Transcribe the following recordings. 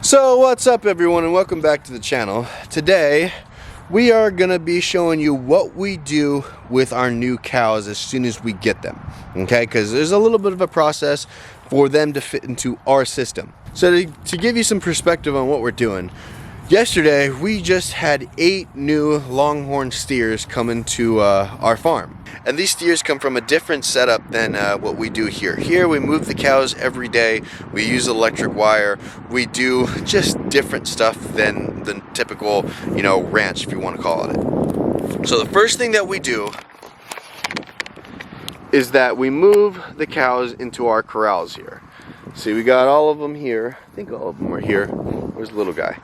So what's up everyone, and welcome back to the channel. Today we are gonna be showing you what we do with our new cows as soon as we get them, okay? Because there's a little bit of a process for them to fit into our system. So to give you some perspective on what we're doing, yesterday we just had 8 new longhorn steers come into our farm. And these steers come from a different setup than what we do here. Here we move the cows every day, we use electric wire, we do just different stuff than the typical, you know, ranch, if you want to call it. So the first thing that we do is that we move the cows into our corrals here. See, we got all of them here. I think all of them are here. Where's the little guy?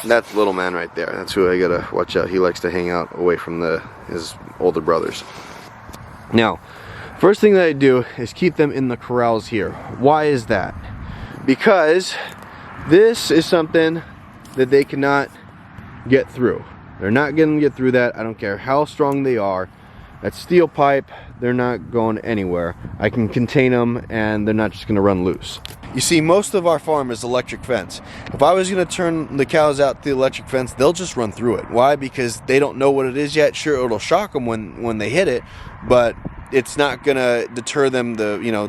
That's little man right there. That's who I gotta watch out. He likes to hang out away from his older brothers. Now, first thing that I do is keep them in the corrals here. Why is that? Because this is something that they cannot get through. They're not gonna get through that. I don't care how strong they are. That steel pipe, they're not going anywhere. I can contain them and they're not just gonna run loose. You see, most of our farm is electric fence. If I was gonna turn the cows out the electric fence, they'll just run through it. Why? Because they don't know what it is yet. Sure, it'll shock them when they hit it, but it's not gonna deter them.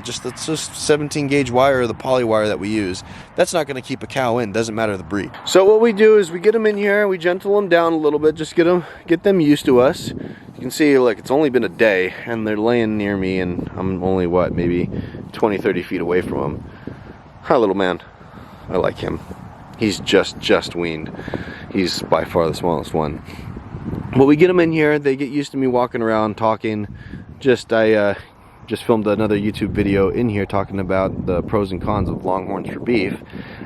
Just 17 gauge wire, the poly wire that we use, that's not gonna keep a cow in, doesn't matter the breed. So what we do is we get them in here, we gentle them down a little bit, just get them used to us. You can see, look, it's only been a day and they're laying near me and I'm only, what, maybe 20-30 feet away from them. Hi, little man. I like him. He's just weaned. He's by far the smallest one. But we get them in here, they get used to me walking around, talking. I just filmed another YouTube video in here talking about the pros and cons of longhorns for beef.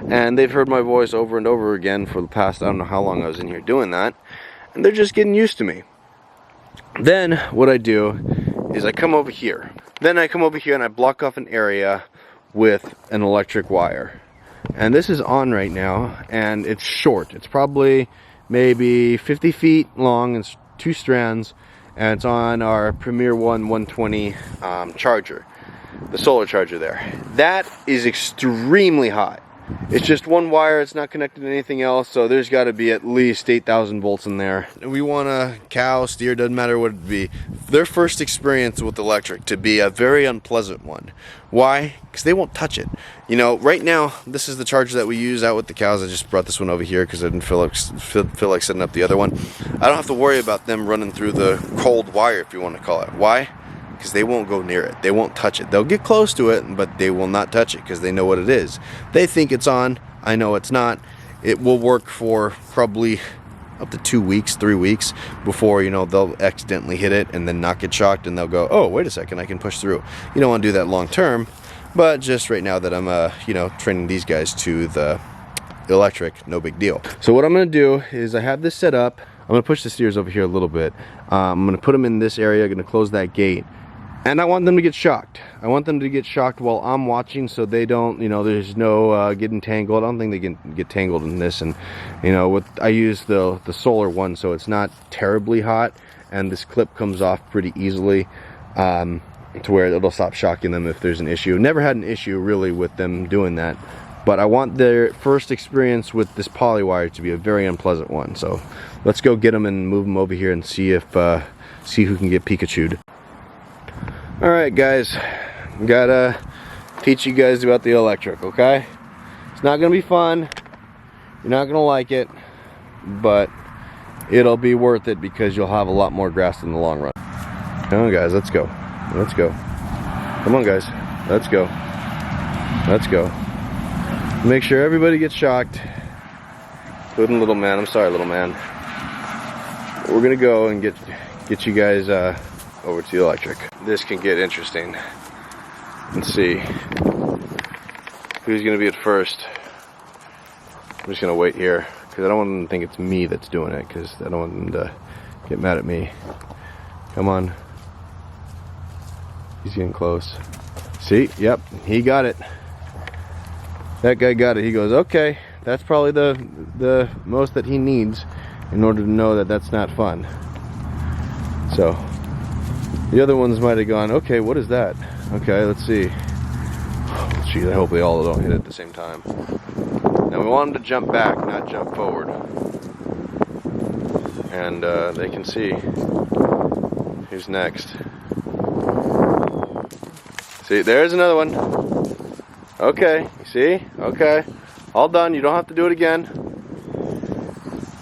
And they've heard my voice over and over again for the past, I don't know how long I was in here doing that. And they're just getting used to me. Then what I do is I come over here. Then I come over here and I block off an area with an electric wire. And this is on right now and it's short. It's probably maybe 50 feet long. It's 2 strands and it's on our Premier One 120 charger, the solar charger there. That is extremely hot. It's just one wire, it's not connected to anything else, so there's got to be at least 8,000 volts in there. We want a cow, steer, doesn't matter what it be, their first experience with electric to be a very unpleasant one. Why? Because they won't touch it. You know, right now, this is the charger that we use out with the cows. I just brought this one over here because I didn't feel like setting up the other one. I don't have to worry about them running through the cold wire, if you want to call it. Why? Because they won't go near it. They won't touch it. They'll get close to it, but they will not touch it because they know what it is. They think it's on. I know it's not. It will work for probably up to 2 weeks, 3 weeks before, you know, they'll accidentally hit it and then not get shocked and they'll go, oh, wait a second, I can push through. You don't want to do that long term, but just right now that I'm, training these guys to the electric, no big deal. So what I'm going to do is I have this set up. I'm going to push the steers over here a little bit. I'm going to put them in this area. I'm going to close that gate. And I want them to get shocked. I want them to get shocked while I'm watching so they don't, there's no getting tangled. I don't think they can get tangled in this. And, I use the solar one, so it's not terribly hot. And this clip comes off pretty easily to where it'll stop shocking them if there's an issue. Never had an issue really with them doing that. But I want their first experience with this poly wire to be a very unpleasant one. So let's go get them and move them over here and see who can get Pikachu'd. Alright guys, gotta teach you guys about the electric, okay? It's not gonna be fun, you're not gonna like it, but it'll be worth it because you'll have a lot more grass in the long run. Come on guys, let's go. Let's go. Come on guys, let's go. Let's go. Make sure everybody gets shocked, including little man. I'm sorry, little man. We're gonna go and get you guys over to the electric. This can get interesting. Let's see who's gonna be at first. I'm just gonna wait here because I don't want them to think it's me that's doing it, because I don't want them to get mad at me. Come on. He's getting close. See? Yep, he got it. That guy got it. He goes, okay, that's probably the most that he needs in order to know that that's not fun. So the other ones might have gone, okay, what is that? Okay, let's see. Geez, I hope they all don't hit it at the same time. Now we we want them to jump back, not jump forward. And they can see who's next. See, there's another one. Okay, you see? Okay. All done. You don't have to do it again.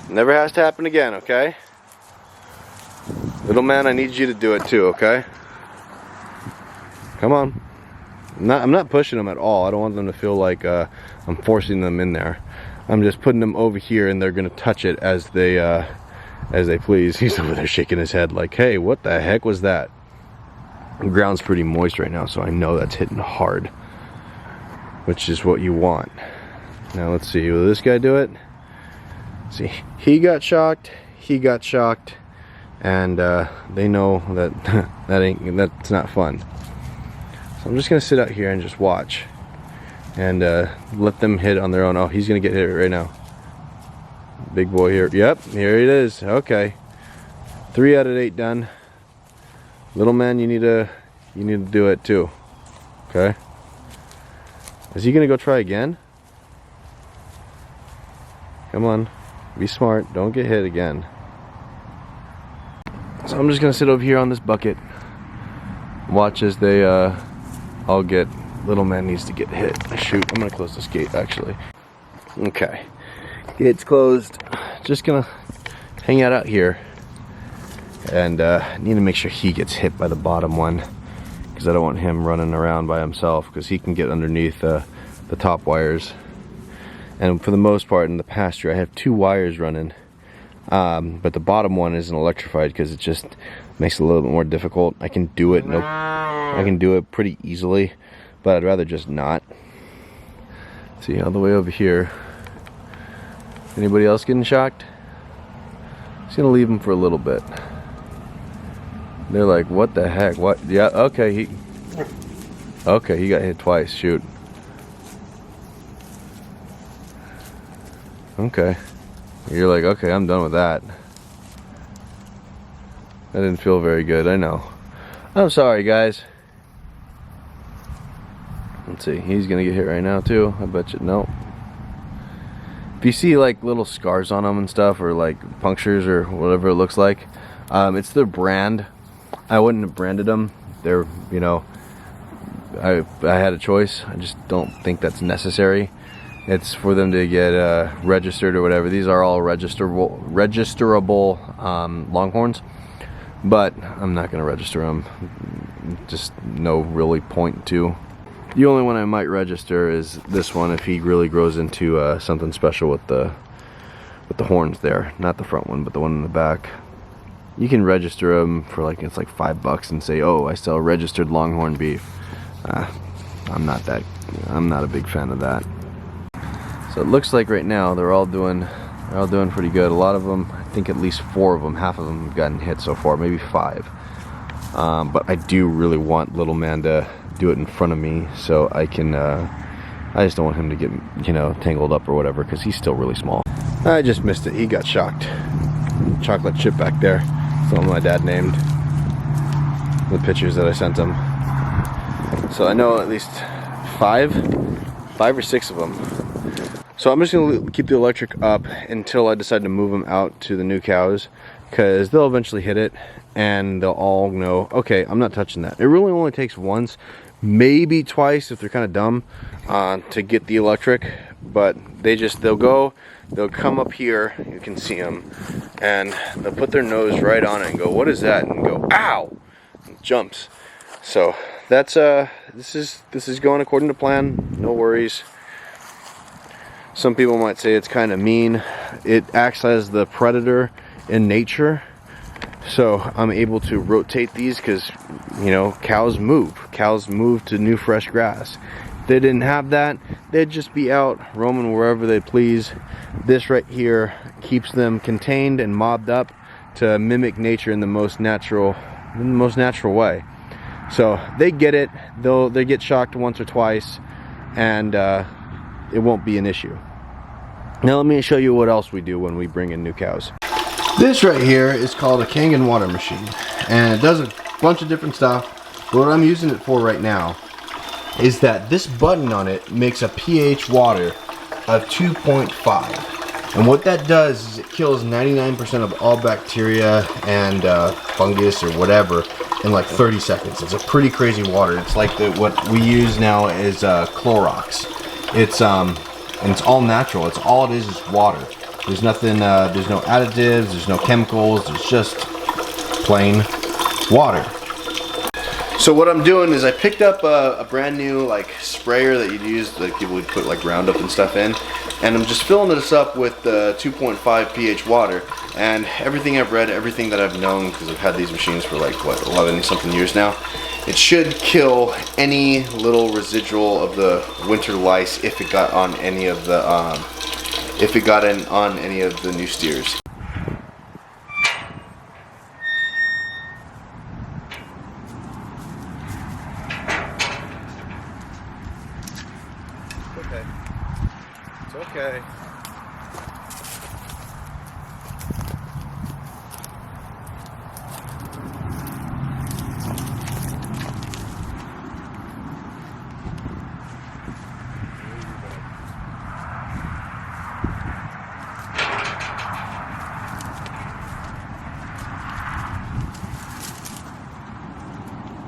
Never has to happen again, okay? Little man, I need you to do it too, okay? Come on. I'm not pushing them at all. I don't want them to feel like I'm forcing them in there. I'm just putting them over here and they're gonna touch it as they please. He's over there shaking his head like, hey, what the heck was that? The ground's pretty moist right now, so I know that's hitting hard, which is what you want. Now let's see, will this guy do it? See, he got shocked, and they know that that's not fun. So I'm just gonna sit out here and just watch and let them hit on their own. Oh, he's gonna get hit right now. Big boy here. Yep, here it is. Okay, 3 out of 8 done. Little man, you need to do it too. Okay. Is he gonna go try again? Come on, be smart. Don't get hit again. So I'm just gonna sit over here on this bucket, watch as they all get. Little man needs to get hit. Shoot, I'm gonna close this gate actually. Okay, gate's closed. Just gonna hang out here. And need to make sure he gets hit by the bottom one, because I don't want him running around by himself, because he can get underneath the top wires. And for the most part in the pasture I have 2 wires running, but the bottom one isn't electrified because it just makes it a little bit more difficult. I can do it, I can do it pretty easily, but I'd rather just not. See, all the way over here. Anybody else getting shocked? Just gonna leave them for a little bit. They're like, what the heck? What? Yeah, okay, he got hit twice. Shoot. Okay. You're like, okay, I'm done with that. That didn't feel very good, I know. I'm sorry, guys. Let's see, he's gonna get hit right now too. I bet you. Nope. If you see like little scars on them and stuff, or like punctures or whatever it looks like, it's their brand. I wouldn't have branded them. They're, you know, I had a choice. I just don't think that's necessary. It's for them to get registered or whatever. These are all registerable longhorns, but I'm not going to register them. Just no really point to. The only one I might register is this one if he really grows into something special with the horns there. Not the front one, but the one in the back. You can register them for like, it's like $5 and say, oh, I sell registered longhorn beef. I'm not a big fan of that. So it looks like right now they're all doing pretty good. A lot of them, I think at least 4 of them, half of them have gotten hit so far, maybe 5. But I do really want little man to do it in front of me so I can, I just don't want him to get, you know, tangled up or whatever, because he's still really small. I just missed it. He got shocked. Chocolate chip back there. Something my dad named. The pictures that I sent him. So I know at least 5 or 6 of them. So I'm just gonna keep the electric up until I decide to move them out to the new cows, because they'll eventually hit it and they'll all know, okay, I'm not touching that. It really only takes once, maybe twice if they're kind of dumb, to get the electric, but they'll come up here, you can see them, and they'll put their nose right on it and go, what is that? And go, ow! And jumps. So that's this is going according to plan, no worries. Some people might say it's kind of mean. It acts as the predator in nature, so I'm able to rotate these because, you know, cows move to new fresh grass. If they didn't have that, they'd just be out roaming wherever they please. This right here keeps them contained and mobbed up to mimic nature in the most natural way. So they get it. They get shocked once or twice, and it won't be an issue. Now let me show you what else we do when we bring in new cows. This right here is called a Kangen water machine, and it does a bunch of different stuff. But what I'm using it for right now is that this button on it makes a pH water of 2.5. And what that does is it kills 99% of all bacteria and fungus or whatever in like 30 seconds. It's a pretty crazy water. It's like what we use now is Clorox. It's and it's all natural. It's all it is water. There's nothing. There's no additives. There's no chemicals. There's just plain water. So what I'm doing is I picked up a brand new like sprayer that you'd use, like people would put like Roundup and stuff in, and I'm just filling this up with the 2.5 pH water. And everything I've read, everything that I've known, because I've had these machines for like what, 11 something years now, it should kill any little residual of the winter lice if it got on any of the on any of the new steers. Okay. It's okay.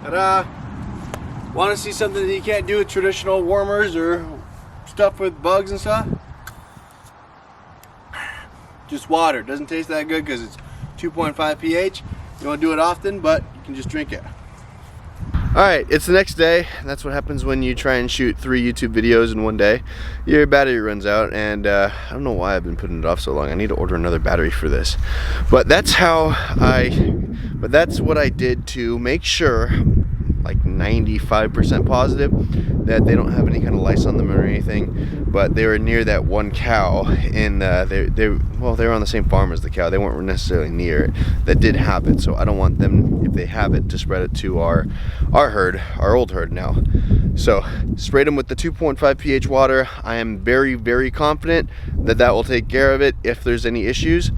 Ta-da! Want to see something that you can't do with traditional warmers or stuff with bugs and stuff? Just water. Doesn't taste that good because it's 2.5 pH. You want to do it often, but you can just drink it. Alright, it's the next day. That's what happens when you try and shoot 3 YouTube videos in one day. Your battery runs out, and I don't know why I've been putting it off so long. I need to order another battery for this. But that's what I did to make sure, like 95% positive, that they don't have any kind of lice on them or anything. But they were near that one cow in they were on the same farm as the cow. They weren't necessarily near it that did have it, so I don't want them, if they have it, to spread it to our herd, our old herd now. So sprayed them with the 2.5 pH water. I am very, very confident that that will take care of it if there's any issues.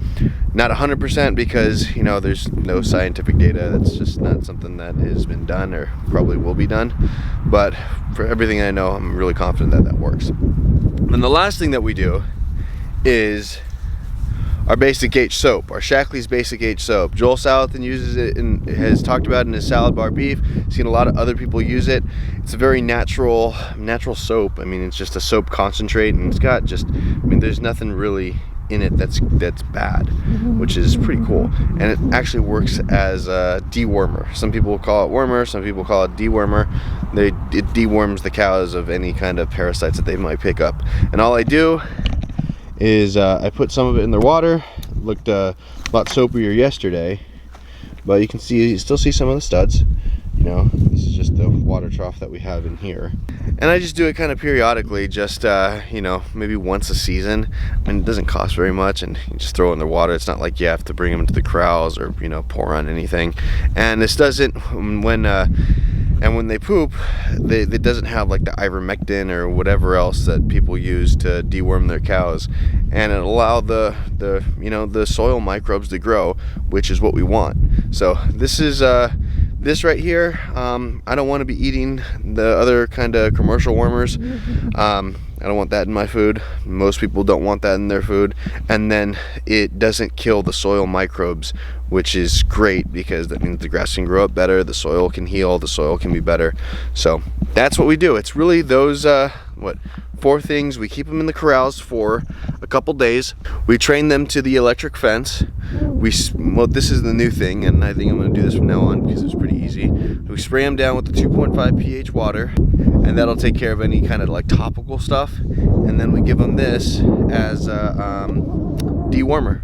Not 100% because, you know, there's no scientific data. That's just not something that has been done or probably will be done. But for everything I know, I'm really confident that that works. And the last thing that we do is our Basic H soap, our Shackley's Basic H soap. Joel Salatin uses it and has talked about it in his salad bar beef. Seen a lot of other people use it. It's a very natural soap. I mean, it's just a soap concentrate, and it's got just, I mean, there's nothing really in it that's bad, which is pretty cool. And it actually works as a dewormer. Some people call it wormer, some people call it dewormer. It deworms the cows of any kind of parasites that they might pick up. And all I do is I put some of it in their water. It looked a lot soapier yesterday, but you still see some of the studs. You know, this is just the water trough that we have in here. And I just do it kind of periodically, just, you know, maybe once a season. I mean, it doesn't cost very much, and you just throw it in the water. It's not like you have to bring them into the corrals or, you know, pour on anything. And this doesn't, when they poop, it doesn't have like the ivermectin or whatever else that people use to deworm their cows, and it allow the soil microbes to grow, which is what we want. So this is this right here. I don't want to be eating the other kind of commercial warmers. I don't want that in my food. Most people don't want that in their food. And then it doesn't kill the soil microbes, which is great because that means the grass can grow up better, the soil can heal, the soil can be better. So that's what we do. It's really those 4 things. We keep them in the corrals for a couple days. We train them to the electric fence. Well, this is the new thing, and I think I'm going to do this from now on because it's pretty easy. We spray them down with the 2.5 pH water, and that'll take care of any kind of like topical stuff. And then we give them this as a dewormer.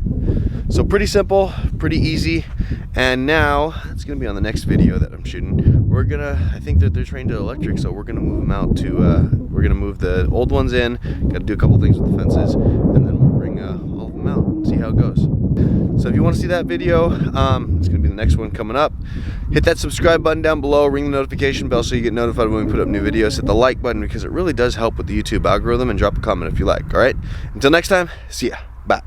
So pretty simple, pretty easy. And now it's going to be on the next video that I'm shooting. I think that they're trained to electric, so we're going to move them out to, we're going to move the old ones in, got to do a couple things with the fences, and then we'll bring all of them out and see how it goes. So if you want to see that video, it's going to be the next one coming up. Hit that subscribe button down below, ring the notification bell so you get notified when we put up new videos. Hit the like button because it really does help with the YouTube algorithm, and drop a comment if you like, alright? Until next time, see ya. Bye.